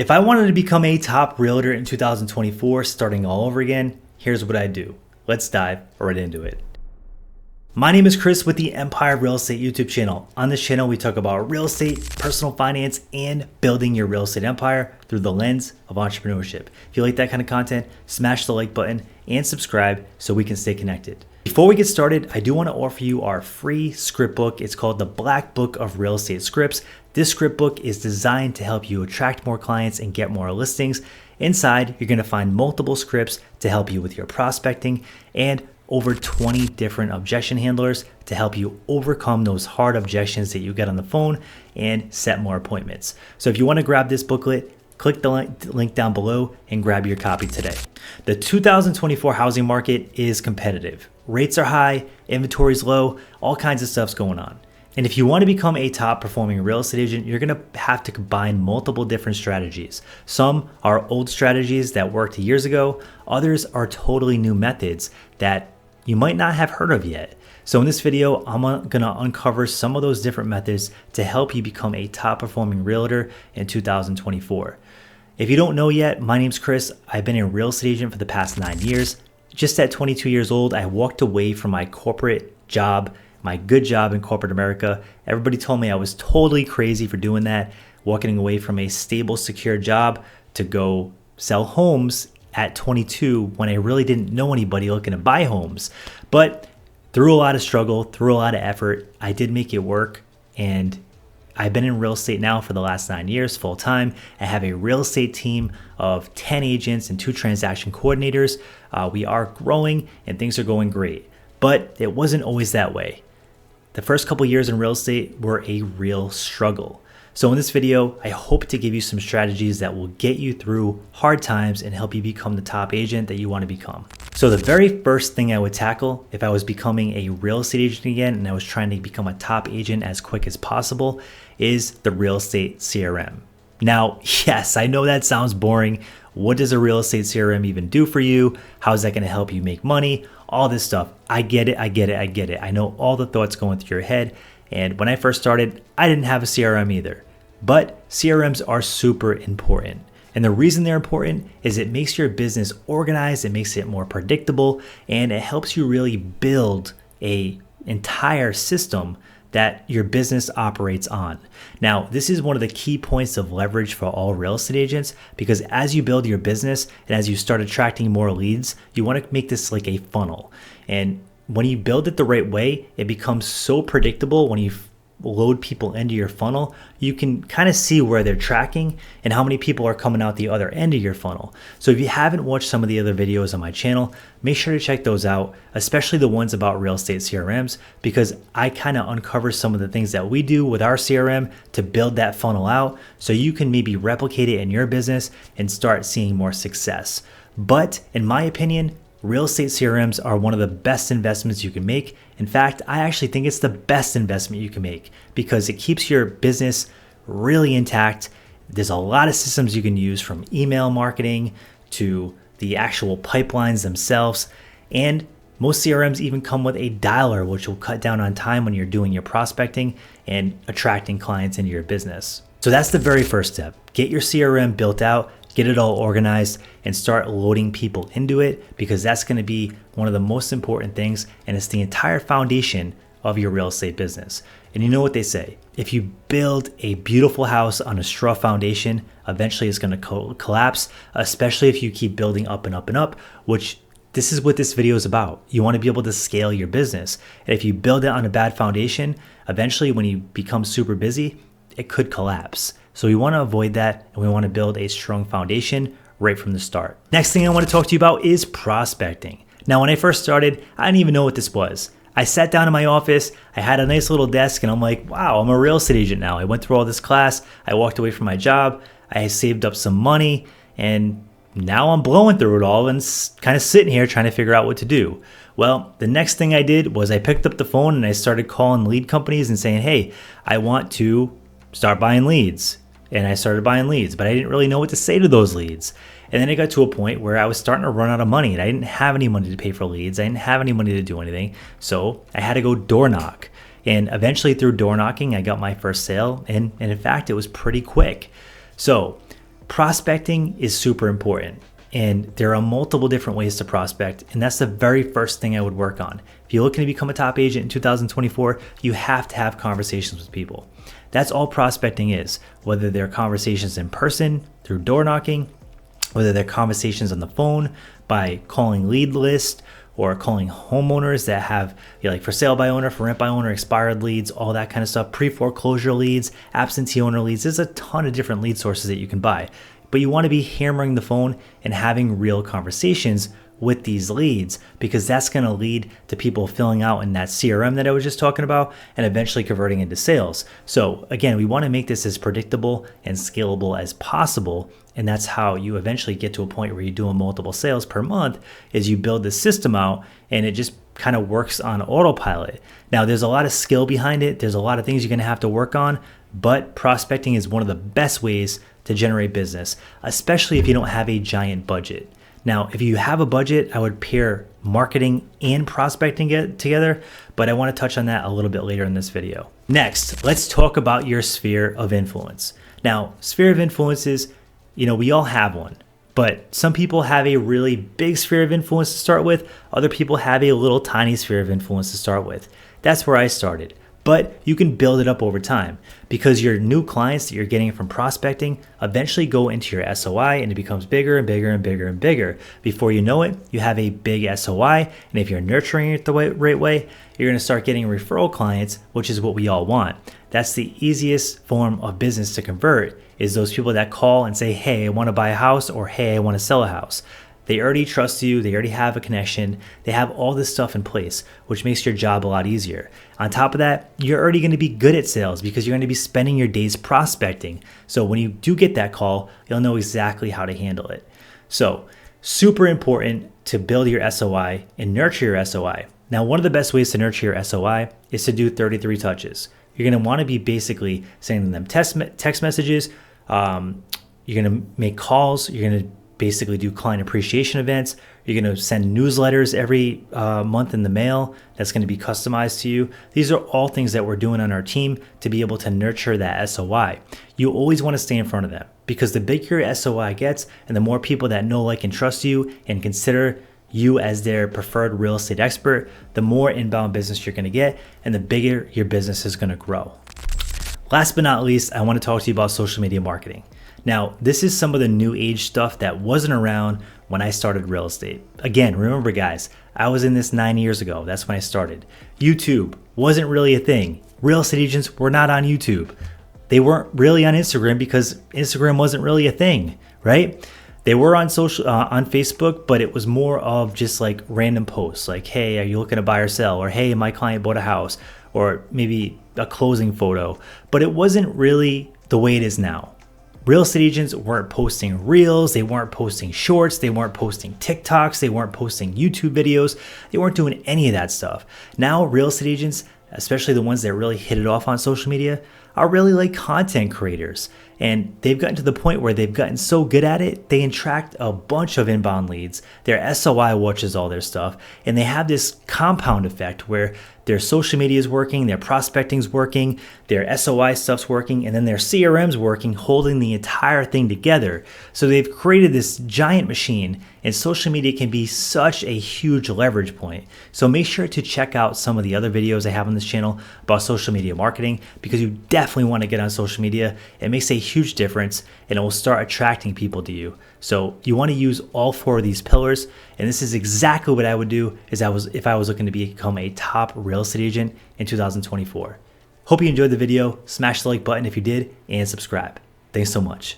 If I wanted to become a top realtor in 2024, starting all over again, here's what I'd do. Let's dive right into it. My name is Chris with the Empire Real Estate YouTube channel. On this channel, we talk about real estate, personal finance, and building your real estate empire through the lens of entrepreneurship. If you like that kind of content, smash the like button and subscribe so we can stay connected. Before we get started, I do want to offer you our free script book. It's called the Black Book of Real Estate Scripts. This script book is designed to help you attract more clients and get more listings. Inside, you're going to find multiple scripts to help you with your prospecting and over 20 different objection handlers to help you overcome those hard objections that you get on the phone and set more appointments. So if you want to grab this booklet, click the link down below and grab your copy today. The 2024 housing market is competitive. Rates are high, inventory's low, all kinds of stuff's going on. And if you want to become a top performing real estate agent, you're going to have to combine multiple different strategies. Some are old strategies that worked years ago. Others are totally new methods that you might not have heard of yet. So in this video, I'm going to uncover some of those different methods to help you become a top performing realtor in 2024. If you don't know yet, my name's Chris. I've been a real estate agent for the past 9 years. Just at 22 years old, I walked away from my corporate job, my good job in corporate America. Everybody told me I was totally crazy for doing that, walking away from a stable, secure job to go sell homes at 22 when I really didn't know anybody looking to buy homes. But through a lot of struggle, through a lot of effort, I did make it work. And I've been in real estate now for the last 9 years full time. I have a real estate team of 10 agents and 2 transaction coordinators. We are growing and things are going great, but it wasn't always that way. The first couple years in real estate were a real struggle. So in this video, I hope to give you some strategies that will get you through hard times and help you become the top agent that you want to become. So the very first thing I would tackle if I was becoming a real estate agent again and I was trying to become a top agent as quick as possible is the real estate CRM. Now, yes, I know that sounds boring. What does a real estate CRM even do for you? How is that going to help you make money? All this stuff. I get it. I know all the thoughts going through your head. And when I first started, I didn't have a CRM either. But CRMs are super important. And the reason they're important is it makes your business organized, it makes it more predictable, and it helps you really build an entire system that your business operates on. Now, this is one of the key points of leverage for all real estate agents, because as you build your business and as you start attracting more leads, you want to make this like a funnel. And when you build it the right way, it becomes so predictable. When you load people into your funnel, you can kind of see where they're tracking and how many people are coming out the other end of your funnel. So if you haven't watched some of the other videos on my channel, make sure to check those out, especially the ones about real estate CRMs, because I kind of uncover some of the things that we do with our CRM to build that funnel out so you can maybe replicate it in your business and start seeing more success. But in my opinion, real estate CRMs are one of the best investments you can make. In fact, I actually think it's the best investment you can make because it keeps your business really intact. There's a lot of systems you can use, from email marketing to the actual pipelines themselves. And most CRMs even come with a dialer, which will cut down on time when you're doing your prospecting and attracting clients into your business. So that's the very first step. Get your CRM built out, get it all organized, and start loading people into it, because that's going to be one of the most important things, and it's the entire foundation of your real estate business. And you know what they say, if you build a beautiful house on a straw foundation, eventually it's going to collapse, especially if you keep building up and up and up, which this is what this video is about. You want to be able to scale your business. And if you build it on a bad foundation, eventually when you become super busy, it could collapse. So we want to avoid that, and we want to build a strong foundation right from the start. Next thing I want to talk to you about is prospecting. Now, when I first started, I didn't even know what this was. I sat down in my office, I had a nice little desk, and I'm like, wow, I'm a real estate agent now. I went through all this class, I walked away from my job, I saved up some money, and now I'm blowing through it all and kind of sitting here trying to figure out what to do. Well, the next thing I did was I picked up the phone and I started calling lead companies and saying, hey, I want to start buying leads. And I started buying leads, but I didn't really know what to say to those leads. And then it got to a point where I was starting to run out of money and I didn't have any money to pay for leads. I didn't have any money to do anything. So I had to go door knock. And eventually through door knocking, I got my first sale. And in fact, it was pretty quick. So Prospecting is super important, and there are multiple different ways to prospect, and that's the very first thing I would work on. If you're looking to become a top agent in 2024, you have to have conversations with people. That's all prospecting is, whether they're conversations in person, through door knocking, whether they're conversations on the phone, by calling lead list, or calling homeowners that have like for sale by owner, for rent by owner, expired leads, all that kind of stuff, pre-foreclosure leads, absentee owner leads. There's a ton of different lead sources that you can buy, but you want to be hammering the phone and having real conversations with these leads, because that's going to lead to people filling out in that CRM that I was just talking about and eventually converting into sales. So again, we want to make this as predictable and scalable as possible. And that's how you eventually get to a point where you're doing multiple sales per month, is you build the system out and it just kind of works on autopilot. Now, there's a lot of skill behind it. There's a lot of things you're going to have to work on, but prospecting is one of the best ways to generate business, especially if you don't have a giant budget. Now, if you have a budget, I would pair marketing and prospecting together, but I want to touch on that a little bit later in this video. Next, let's talk about your sphere of influence. Now, sphere of influence is, we all have one, but some people have a really big sphere of influence to start with. Other people have a little tiny sphere of influence to start with. That's where I started. But you can build it up over time, because your new clients that you're getting from prospecting eventually go into your SOI, and it becomes bigger and bigger and bigger and bigger. Before you know it, you have a big SOI, and if you're nurturing it the right way, you're going to start getting referral clients, which is what we all want. That's the easiest form of business to convert, is those people that call and say, hey, I want to buy a house, or hey, I want to sell a house. They already trust you, they already have a connection, they have all this stuff in place, which makes your job a lot easier. On top of that, you're already going to be good at sales because you're going to be spending your days prospecting. So when you do get that call, you'll know exactly how to handle it. So super important to build your SOI and nurture your SOI. Now, one of the best ways to nurture your SOI is to do 33 touches. You're going to want to be basically sending them text messages. You're going to make calls. You're going to basically do client appreciation events. You're going to send newsletters every month in the mail that's going to be customized to you. These are all things that we're doing on our team to be able to nurture that SOI. You always want to stay in front of them, because the bigger your SOI gets and the more people that know, like, and trust you and consider you as their preferred real estate expert, the more inbound business you're going to get and the bigger your business is going to grow. Last but not least, I want to talk to you about social media marketing. Now, this is some of the new age stuff that wasn't around when I started real estate. Again, remember guys, I was in this 9 years ago. That's when I started. YouTube wasn't really a thing. Real estate agents were not on YouTube. They weren't really on Instagram because Instagram wasn't really a thing, right? They were on on Facebook, but it was more of just like random posts like, hey, are you looking to buy or sell? Or hey, my client bought a house, or maybe a closing photo. But it wasn't really the way it is now. Real estate agents weren't posting reels, they weren't posting shorts, they weren't posting TikToks, they weren't posting YouTube videos, they weren't doing any of that stuff. Now, real estate agents, especially the ones that really hit it off on social media, are really like content creators. And they've gotten to the point where they've gotten so good at it, they attract a bunch of inbound leads. Their SOI watches all their stuff, and they have this compound effect where their social media is working, their prospecting's working, their SOI stuff's working, and then their CRM's working, holding the entire thing together. So they've created this giant machine, and social media can be such a huge leverage point. So make sure to check out some of the other videos I have on this channel about social media marketing, because you definitely want to get on social media. It makes a huge difference, and it will start attracting people to you. So you want to use all 4 of these pillars, and this is exactly what I would do if I was looking to become a top real estate agent in 2024. Hope you enjoyed the video. Smash the like button if you did, and subscribe. Thanks so much.